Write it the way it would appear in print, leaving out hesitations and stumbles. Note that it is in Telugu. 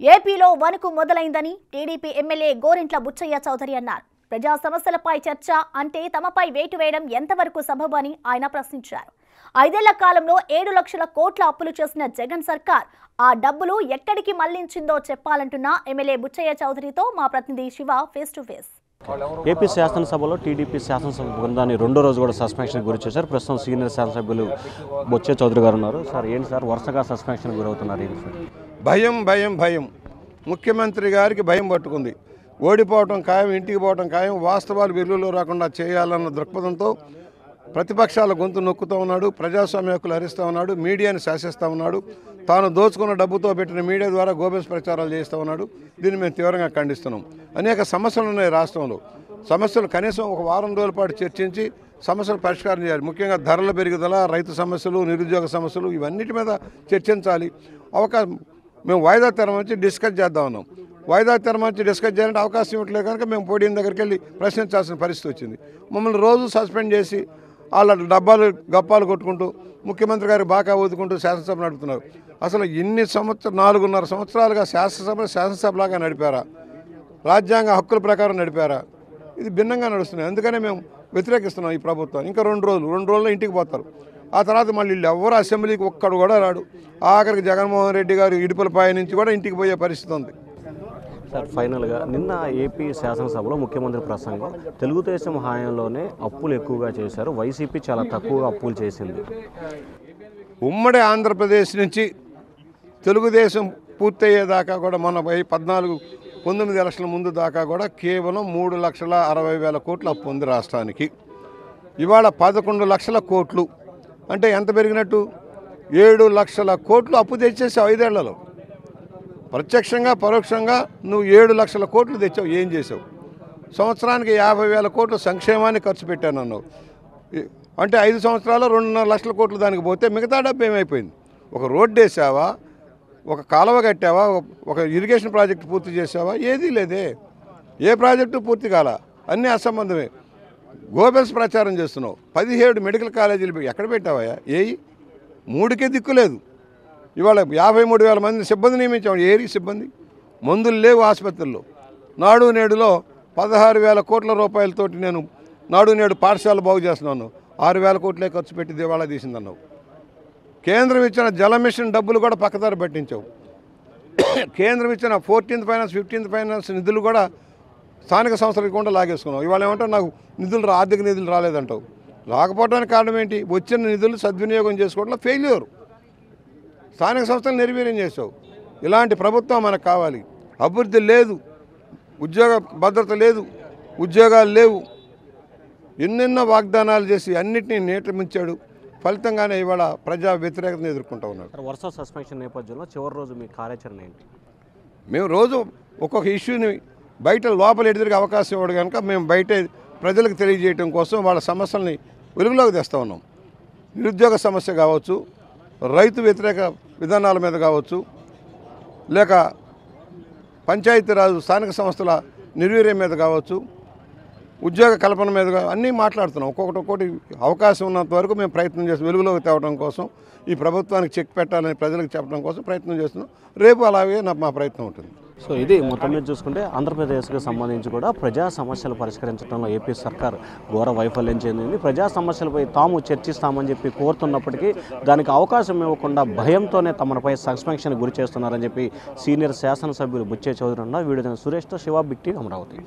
ఏపీలో వణుకు మొదలైందని టీడీపీ ఎమ్మెల్యే గోరింట్ల బుచ్చయ్య చౌదరి అన్నారు. ప్రజా సమస్యలపై చర్చ అంటే తమపై వేటు వేయడం ఎంతవరకు సబబు అని ఆయన ప్రశ్నించారు. 5 ఏళ్ల కాలంలో 7 లక్షల కోట్ల అప్పులు చేసిన జగన్ సర్కార్ ఆ డబ్బులు ఎక్కడికి మళ్లించిందో చెప్పాలంటున్న ఎమ్మెల్యే బుచ్చయ్య చౌదరితో మా ప్రతినిధి Shiva face to face. AP శాసనసభలో టీడీపీ శాసనసభ బృందాన్ని రెండో రోజు కూడా సస్పెన్షన్ గురి చేశారు. ప్రస్తుతం సీనియర్ శాసనసభ్యులు బుచ్చయ్య చౌదరి గారు ఉన్నారు. సార్ ఏంటి సార్ వరుసగా సస్పెన్షన్ గురవుతున్నారు? ఏంటి సార్? భయం ముఖ్యమంత్రి గారికి భయం పట్టుకుంది. ఓడిపోవటం ఖాయం, ఇంటికి పోవటం ఖాయం, వాస్తవాలు వెలుగులో రాకుండా చేయాలన్న దృక్పథంతో ప్రతిపక్షాల గొంతు నొక్కుతూ ఉన్నాడు, ప్రజాస్వామ్య హక్కులు హరిస్తూ ఉన్నాడు, మీడియాని శాసిస్తూ ఉన్నాడు, తాను దోచుకున్న డబ్బుతో పెట్టిన మీడియా ద్వారా గోబెల్స్ ప్రచారాలు చేస్తూ ఉన్నాడు. దీన్ని మేము తీవ్రంగా ఖండిస్తున్నాం. అనేక సమస్యలు ఉన్నాయి రాష్ట్రంలో. సమస్యలు కనీసం ఒక వారం రోజుల పాటు చర్చించి సమస్యలు పరిష్కారం చేయాలి. ముఖ్యంగా ధరల పెరుగుదల, రైతు సమస్యలు, నిరుద్యోగ సమస్యలు, ఇవన్నిటి మీద చర్చించాలి. మేము వాయిదా తెరమంచి డిస్కస్ చేద్దాం ఉన్నాం. వాయిదా తెరమంచి డిస్కస్ చేయాలంటే అవకాశం ఇవ్వట్లేదు కనుక మేము పోడియం దగ్గరికి వెళ్ళి ప్రశ్నించాల్సిన పరిస్థితి వచ్చింది. మమ్మల్ని రోజు సస్పెండ్ చేసి వాళ్ళ గప్పాలు కొట్టుకుంటూ ముఖ్యమంత్రి గారికి బాగా ఊదుకుంటూ శాసనసభ నడుపుతున్నారు. అసలు 4.5 సంవత్సరాలుగా శాసనసభలాగా నడిపారా? రాజ్యాంగ హక్కుల ప్రకారం నడిపారా? ఇది భిన్నంగా నడుస్తున్నాయి. అందుకనే మేము వ్యతిరేకిస్తున్నాం ఈ ప్రభుత్వాన్ని. ఇంకా 2 రోజుల్లో ఇంటికి పోతారు. ఆ తర్వాత మళ్ళీ ఎవరు అసెంబ్లీకి ఒక్కడు కూడా రాడు. ఆఖరికి జగన్మోహన్ రెడ్డి గారు ఇడుపులపాయ నుంచి కూడా ఇంటికి పోయే పరిస్థితి ఉంది. సార్ ఫైనల్గా నిన్న ఏపీ శాసనసభలో ముఖ్యమంత్రి ప్రసంగం తెలుగుదేశం హయాంలోనే అప్పులు ఎక్కువగా చేశారు, వైసీపీ చాలా తక్కువగా అప్పులు చేసింది. ఉమ్మడి ఆంధ్రప్రదేశ్ నుంచి తెలుగుదేశం పూర్తయ్యేదాకా కూడా మన 19 ఎలక్షన్ల ముందు దాకా కూడా కేవలం 3,60,000 కోట్ల అప్పు ఉంది రాష్ట్రానికి. ఇవాళ 11 లక్షల కోట్లు అంటే ఎంత పెరిగినట్టు? 7 లక్షల కోట్లు అప్పు తెచ్చేసావు 5 ఏళ్లలో. ప్రత్యక్షంగా పరోక్షంగా నువ్వు 7 లక్షల కోట్లు తెచ్చావు. ఏం చేసావు? సంవత్సరానికి 50,000 కోట్లు సంక్షేమాన్ని ఖర్చు పెట్టాను అన్నావు. అంటే 5 సంవత్సరాల్లో 2.5 లక్షల కోట్లు దానికి పోతే మిగతా డబ్బు ఏమైపోయింది? ఒక రోడ్డు వేసావా? ఒక కాలువ కట్టావా? ఒక ఇరిగేషన్ ప్రాజెక్టు పూర్తి చేసావా? ఏదీ లేదే. ఏ ప్రాజెక్టు పూర్తి కాల, అన్నీ అసంబంధమే. గోబెల్స్ ప్రచారం చేస్తున్నావు. 17 మెడికల్ కాలేజీలు ఎక్కడ పెట్టావా? 3కే దిక్కులేదు. ఇవాళ 53,000 మంది సిబ్బంది నియమించాము. ఏరి సిబ్బంది? మందులు లేవు ఆసుపత్రుల్లో. నాడు నేడులో 16,000 కోట్ల రూపాయలతోటి నేను నాడు నేడు పాఠశాల బాగు చేస్తున్నాను. 6,000 కోట్లే ఖర్చు పెట్టి దివాళా తీసిందన్నావు. కేంద్రం ఇచ్చిన జల మిషన్ డబ్బులు కూడా పక్కదారి పట్టించావు. కేంద్రం ఇచ్చిన 14th ఫైనాన్స్ 15th ఫైనాన్స్ నిధులు కూడా స్థానిక సంస్థలకు కూడా లాగేసుకున్నావు. ఇవాళ ఏమంటావు? నాకు ఆర్థిక నిధులు రాలేదంటావు. రాకపోవడానికి కారణం ఏంటి? వచ్చిన నిధులు సద్వినియోగం చేసుకోవడంలో ఫెయిల్యూర్. స్థానిక సంస్థలు నిర్వీర్యం చేసావు. ఇలాంటి ప్రభుత్వం మనకు కావాలి. అభివృద్ధి లేదు, ఉద్యోగ భద్రత లేదు, ఉద్యోగాలు లేవు. ఎన్నెన్నో వాగ్దానాలు చేసి అన్నింటినీ నీట ముంచాడు. ఫలితంగానే ఇవాళ ప్రజా వ్యతిరేకతను ఎదుర్కొంటూ ఉన్నాడు. వరుస సస్పెన్షన్ నేపథ్యంలో చివరి రోజు మీ కార్యాచరణ ఏంటి? మేము రోజు ఒక్కొక్క ఇష్యూని లోపల ఎదురుగా అవకాశం ఇవ్వడు కనుక మేము బయట ప్రజలకు తెలియజేయడం కోసం వాళ్ళ సమస్యల్ని వెలుగులోకి తెస్తూ ఉన్నాం. నిరుద్యోగ సమస్య కావచ్చు, రైతు వ్యతిరేక విధానాల మీద కావచ్చు, లేక పంచాయతీరాజు స్థానిక సంస్థల నిర్వీర్యం మీద కావచ్చు, ఉద్యోగ కల్పన మీద అన్నీ మాట్లాడుతున్నాం. ఒక్కొక్కటి అవకాశం ఉన్నంత వరకు మేము ప్రయత్నం చేస్తాం. వెలుగులోకి తేవడం కోసం, ఈ ప్రభుత్వానికి చెక్ పెట్టాలని ప్రజలకు చెప్పడం కోసం ప్రయత్నం చేస్తున్నాం. రేపు అలాగే మా ప్రయత్నం ఉంటుంది. సో ఇది మొత్తం మీద చూసుకుంటే ఆంధ్రప్రదేశ్కి సంబంధించి కూడా ప్రజా సమస్యలు పరిష్కరించడంలో ఏపీ సర్కార్ ఘోర వైఫల్యం చెందింది. ప్రజా సమస్యలపై తాము చర్చిస్తామని చెప్పి కోరుతున్నప్పటికీ దానికి అవకాశం ఇవ్వకుండా భయంతోనే తమపై సస్పెన్షన్ గురి చేస్తున్నారని చెప్పి సీనియర్ శాసనసభ్యులు బుచ్చయ్య చౌదరి వీడియో సురేష్తో శివ బిగ్ టీవీ అమరావతి.